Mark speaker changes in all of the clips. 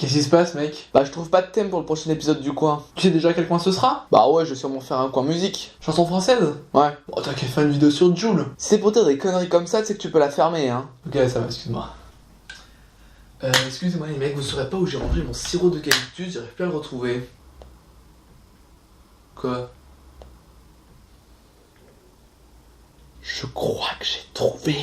Speaker 1: Qu'est-ce qui se passe, mec? Bah, je trouve pas de thème pour le prochain épisode du coin. Tu sais déjà quel coin ce sera? Bah ouais, je vais sûrement faire un coin musique. Chanson française? Ouais. Bon, t'as qu'à faire une vidéo sur Jul. Si c'est pour dire des conneries comme ça, tu sais que tu peux la fermer, hein. Ok, ça va, excuse-moi. Excusez-moi les mecs, vous saurez pas où j'ai rangé mon sirop d'eucalyptus, j'arrive plus à le retrouver. Quoi? Je crois que j'ai trouvé.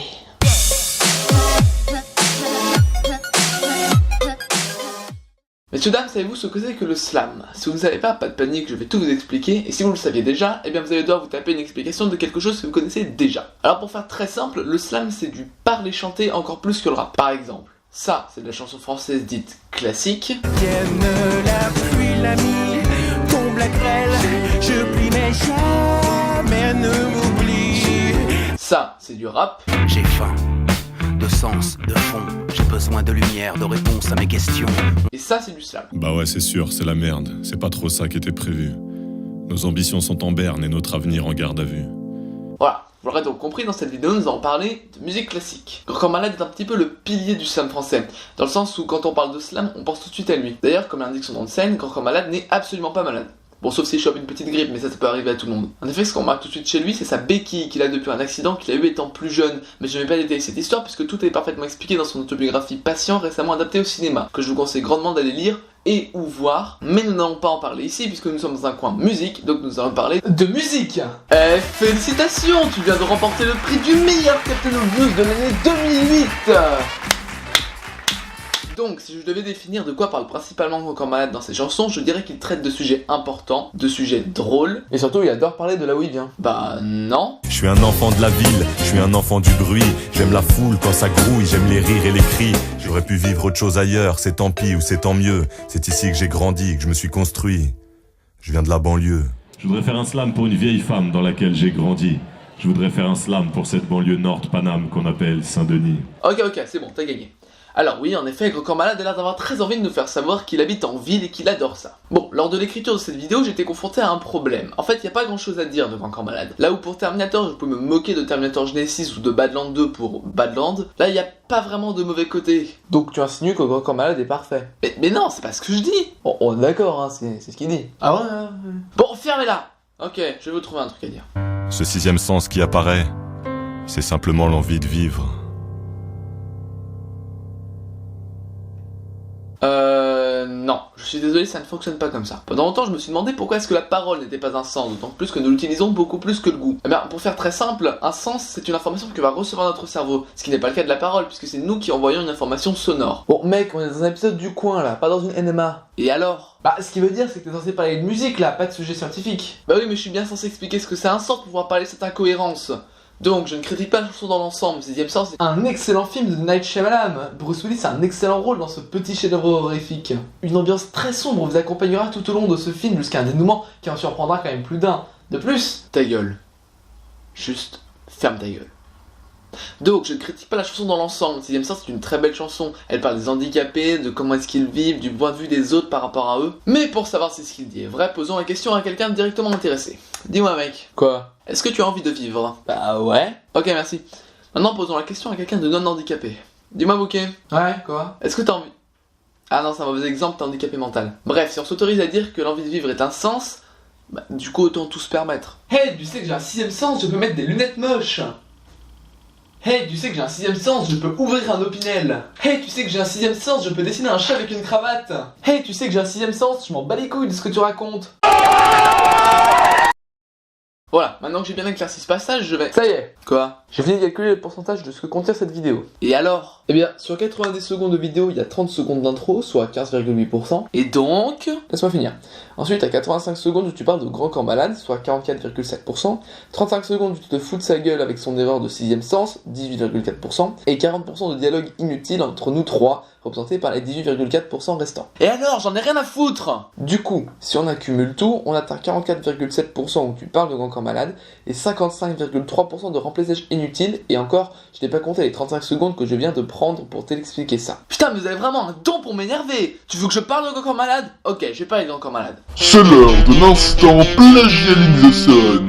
Speaker 1: Messieurs, dames, savez-vous ce que c'est que le slam? Si vous ne savez pas de panique, je vais tout vous expliquer, et si vous le saviez déjà, eh bien vous allez devoir vous taper une explication de quelque chose que vous connaissez déjà. Alors pour faire très simple, le slam c'est du parler chanté encore plus que le rap. Par exemple, ça c'est de la chanson française dite classique.
Speaker 2: Vienne la pluie, l'ami, tombe la grêle, je plie mais jamais ne m'oublie.
Speaker 1: Ça c'est du rap.
Speaker 2: J'ai faim, de sens, de fond, j'ai besoin de lumière, de réponse à mes questions.
Speaker 1: Et ça c'est du slam.
Speaker 3: Bah ouais, c'est sûr, c'est la merde. C'est pas trop ça qui était prévu. Nos ambitions sont en berne et notre avenir en garde à vue.
Speaker 1: Voilà, vous l'aurez donc compris, dans cette vidéo nous allons parler de musique classique. Grand Corps Malade est un petit peu le pilier du slam français, dans le sens où quand on parle de slam, on pense tout de suite à lui. D'ailleurs, comme l'indique son nom de scène, Grand Corps Malade n'est absolument pas malade. Bon, sauf s'il chope une petite grippe, mais ça peut arriver à tout le monde. En effet, ce qu'on remarque tout de suite chez lui, c'est sa béquille qu'il a depuis un accident qu'il a eu étant plus jeune. Mais je ne vais pas détailler cette histoire puisque tout est parfaitement expliqué dans son autobiographie Patient, récemment adaptée au cinéma, que je vous conseille grandement d'aller lire et ou voir. Mais nous n'allons pas en parler ici puisque nous sommes dans un coin musique, donc nous allons parler de musique. Félicitations, tu viens de remporter le prix du meilleur Captain Obvious de l'année 2008. Donc, si je devais définir de quoi parle principalement Grand Corps Malade dans ses chansons, je dirais qu'il traite de sujets importants, de sujets drôles, et surtout il adore parler de là où il vient. Bah non.
Speaker 3: Je suis un enfant de la ville, je suis un enfant du bruit. J'aime la foule quand ça grouille, j'aime les rires et les cris. J'aurais pu vivre autre chose ailleurs, c'est tant pis ou c'est tant mieux. C'est ici que j'ai grandi, que je me suis construit. Je viens de la banlieue.
Speaker 4: Je voudrais faire un slam pour une vieille femme dans laquelle j'ai grandi. Je voudrais faire un slam pour cette banlieue nord Paname qu'on appelle Saint-Denis.
Speaker 1: Ok, c'est bon, t'as gagné. Alors oui, en effet, Grand Corps Malade a l'air d'avoir très envie de nous faire savoir qu'il habite en ville et qu'il adore ça. Bon, lors de l'écriture de cette vidéo, j'étais confronté à un problème. En fait, y a pas grand chose à dire de Grand Corps Malade. Là où pour Terminator, je peux me moquer de Terminator Genesis ou de Badland 2 pour Badland, là y a pas vraiment de mauvais côté. Donc tu insinues que Grand Corps Malade est parfait. Mais non, c'est pas ce que je dis. Bon, d'accord, hein, c'est ce qu'il dit. Ah ouais. Bon, fermez-la. Ok, je vais vous trouver un truc à dire.
Speaker 3: Ce sixième sens qui apparaît, c'est simplement l'envie de vivre.
Speaker 1: Non, je suis désolé, ça ne fonctionne pas comme ça. Pendant longtemps, je me suis demandé pourquoi est-ce que la parole n'était pas un sens, d'autant plus que nous l'utilisons beaucoup plus que le goût. Eh bien, pour faire très simple, un sens, c'est une information que va recevoir notre cerveau, ce qui n'est pas le cas de la parole, puisque c'est nous qui envoyons une information sonore. Bon, mec, on est dans un épisode du coin, là, pas dans une NMA. Et alors? Bah, ce qui veut dire, c'est que t'es censé parler de musique, là, pas de sujet scientifique. Bah oui, mais je suis bien censé expliquer ce que c'est un sens pour pouvoir parler de cette incohérence. Donc, je ne critique pas la chanson dans l'ensemble, Sixième Sens c'est un excellent film de Night Shyamalan. Bruce Willis a un excellent rôle dans ce petit chef-d'œuvre horrifique. Une ambiance très sombre vous accompagnera tout au long de ce film jusqu'à un dénouement qui en surprendra quand même plus d'un. De plus, ta gueule. Juste, ferme ta gueule. Donc, je ne critique pas la chanson dans l'ensemble, Sixième Sens c'est une très belle chanson. Elle parle des handicapés, de comment est-ce qu'ils vivent, du point de vue des autres par rapport à eux. Mais pour savoir si ce qu'il dit est vrai, posons la question à quelqu'un directement intéressé. Dis-moi mec. Quoi? Est-ce que tu as envie de vivre? Bah ouais. Ok, merci. Maintenant, posons la question à quelqu'un de non handicapé. Dis-moi Bouquet. Ouais, quoi? Est-ce que t'as envie... Ah non, c'est un mauvais exemple, t'es handicapé mental. Bref, si on s'autorise à dire que l'envie de vivre est un sens, bah du coup autant tout se permettre. Hey, tu sais que j'ai un sixième sens, je peux mettre des lunettes moches. Hey, tu sais que j'ai un sixième sens, je peux ouvrir un opinel. Hey, tu sais que j'ai un sixième sens, je peux dessiner un chat avec une cravate. Hey, tu sais que j'ai un sixième sens, je m'en bats les couilles de ce que tu racontes. Voilà, maintenant que j'ai bien éclairci ce passage, je vais... Ça y est. Quoi? J'ai fini de calculer le pourcentage de ce que contient cette vidéo. Et alors? Eh bien, sur 90 secondes de vidéo, il y a 30 secondes d'intro, soit 15,8%. Et donc... Laisse-moi finir. Ensuite, à 85 secondes où tu parles de Grand Corps Malade, soit 44,7%. 35 secondes où tu te fous de sa gueule avec son erreur de sixième sens, 18,4%. Et 40% de dialogue inutile entre nous trois, représenté par les 18,4% restants. Et alors, j'en ai rien à foutre! Du coup, si on accumule tout, on atteint 44,7% où tu parles de Grand Corps Malade, et 55,3% de remplissage inutile, et encore, je n'ai pas compté les 35 secondes que je viens de prendre pour t'expliquer ça. Putain, mais vous avez vraiment un don pour m'énerver! Tu veux que je parle de Grand Corps Malade? Ok, je vais parler de Grand Corps Malade.
Speaker 5: C'est l'heure de l'instant plagialisation.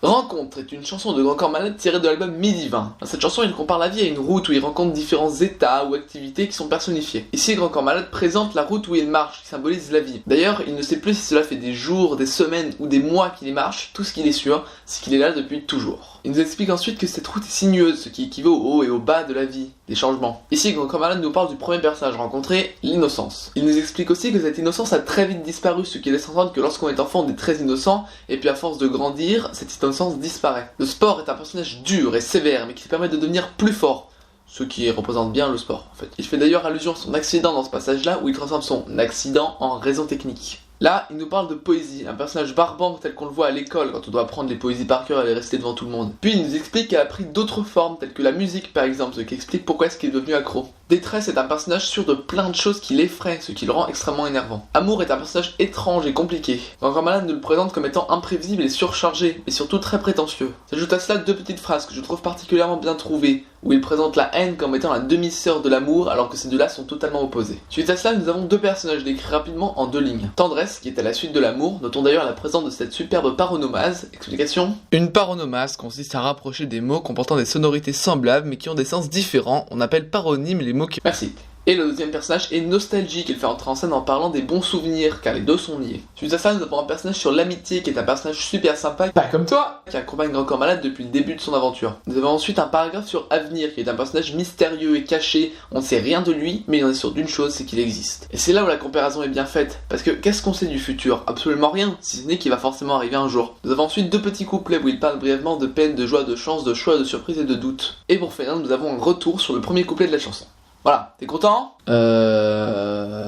Speaker 1: Rencontre est une chanson de Grand Corps Malade tirée de l'album Midi 20. Dans cette chanson, il compare la vie à une route où il rencontre différents états ou activités qui sont personnifiés. Ici, Grand Corps Malade présente la route où il marche, qui symbolise la vie. D'ailleurs, il ne sait plus si cela fait des jours, des semaines ou des mois qu'il y marche, tout ce qu'il est sûr, c'est qu'il est là depuis toujours. Il nous explique ensuite que cette route est sinueuse, ce qui équivaut au haut et au bas de la vie, des changements. Ici, Grand Corps Malade nous parle du premier personnage rencontré, l'innocence. Il nous explique aussi que cette innocence a très vite disparu, ce qui laisse entendre que lorsqu'on est enfant, on est très innocent, et puis à force de grandir, cette innocence disparaît. Le sport est un personnage dur et sévère, mais qui permet de devenir plus fort. Ce qui représente bien le sport, en fait. Il fait d'ailleurs allusion à son accident dans ce passage-là, où il transforme son accident en raison technique. Là, il nous parle de poésie, un personnage barbant tel qu'on le voit à l'école quand on doit apprendre les poésies par cœur et les réciter devant tout le monde. Puis il nous explique qu'elle a pris d'autres formes, telles que la musique par exemple, ce qui explique pourquoi est-ce qu'il est devenu accro. Détresse est un personnage sûr de plein de choses qui l'effraient, ce qui le rend extrêmement énervant. Amour est un personnage étrange et compliqué. Grand Corps Malade nous le présente comme étant imprévisible et surchargé, mais surtout très prétentieux. S'ajoute à cela deux petites phrases que je trouve particulièrement bien trouvées, où il présente la haine comme étant la demi-sœur de l'amour, alors que ces deux-là sont totalement opposés. Suite à cela, nous avons deux personnages décrits rapidement en deux lignes. Tendresse, qui est à la suite de l'amour, notons d'ailleurs la présence de cette superbe paronomase. Explication. Une paronomase consiste à rapprocher des mots comportant des sonorités semblables mais qui ont des sens différents. On appelle paronymes les mots qui... Merci. Et le deuxième personnage est Nostalgie, qu'il fait entrer en scène en parlant des bons souvenirs, car les deux sont liés. Suite à ça, nous avons un personnage sur l'amitié, qui est un personnage super sympa, pas comme toi, qui accompagne Grand Corps Malade depuis le début de son aventure. Nous avons ensuite un paragraphe sur Avenir, qui est un personnage mystérieux et caché, on ne sait rien de lui, mais on est sûr d'une chose, c'est qu'il existe. Et c'est là où la comparaison est bien faite, parce que qu'est-ce qu'on sait du futur? Absolument rien, si ce n'est qu'il va forcément arriver un jour. Nous avons ensuite deux petits couplets où il parle brièvement de peine, de joie, de chance, de choix, de surprise et de doute. Et pour finir, nous avons un retour sur le premier couplet de la chanson. Voilà, t'es content?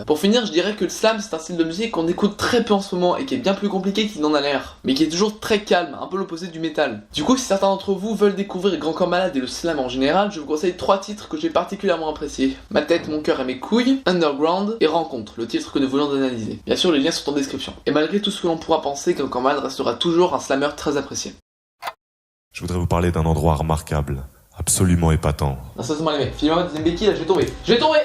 Speaker 1: Pour finir, je dirais que le slam c'est un style de musique qu'on écoute très peu en ce moment et qui est bien plus compliqué qu'il n'en a l'air, mais qui est toujours très calme, un peu l'opposé du métal. Du coup, si certains d'entre vous veulent découvrir Grand Corps Malade et le slam en général, je vous conseille 3 titres que j'ai particulièrement appréciés: Ma tête, mon cœur et mes couilles, Underground et Rencontre, le titre que nous voulons analyser. Bien sûr, les liens sont en description. Et malgré tout ce que l'on pourra penser, Grand Corps Malade restera toujours un slammer très apprécié.
Speaker 3: Je voudrais vous parler d'un endroit remarquable, absolument épatant.
Speaker 1: Non, sérieusement les mecs, filez-moi ma deuxième béquille là, je vais tomber. Je vais tomber.